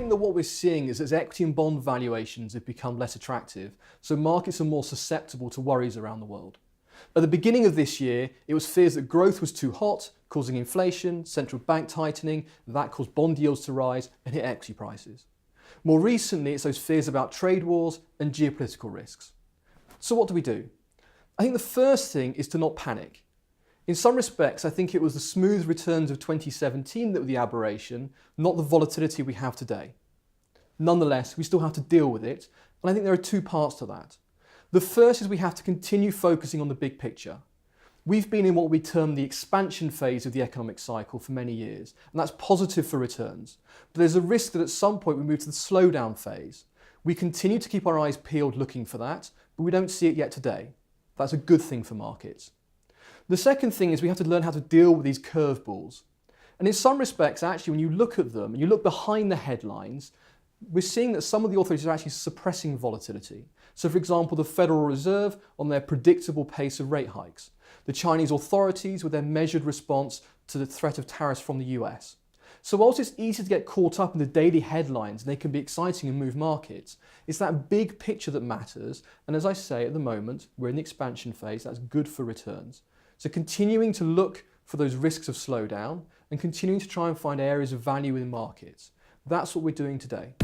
think that what we're seeing is as equity and bond valuations have become less attractive, so markets are more susceptible to worries around the world. At the beginning of this year, it was fears that growth was too hot, causing inflation, central bank tightening, that caused bond yields to rise and hit equity prices. More recently, it's those fears about trade wars and geopolitical risks. So what do? I think the first thing is to not panic. In some respects, I think it was the smooth returns of 2017 that were the aberration, not the volatility we have today. Nonetheless, we still have to deal with it, and I think there are two parts to that. The first is we have to continue focusing on the big picture. We've been in what we term the expansion phase of the economic cycle for many years, and that's positive for returns. But there's a risk that at some point we move to the slowdown phase. We continue to keep our eyes peeled looking for that, but we don't see it yet today. That's a good thing for markets. The second thing is we have to learn how to deal with these curveballs. And in some respects, actually, when you look at them and you look behind the headlines, we're seeing that some of the authorities are actually suppressing volatility. So, for example, the Federal Reserve on their predictable pace of rate hikes, the Chinese authorities with their measured response to the threat of tariffs from the US. So whilst it's easy to get caught up in the daily headlines and they can be exciting and move markets, it's that big picture that matters. And as I say, at the moment, we're in the expansion phase. That's good for returns. So continuing to look for those risks of slowdown and continuing to try and find areas of value in markets. That's what we're doing today.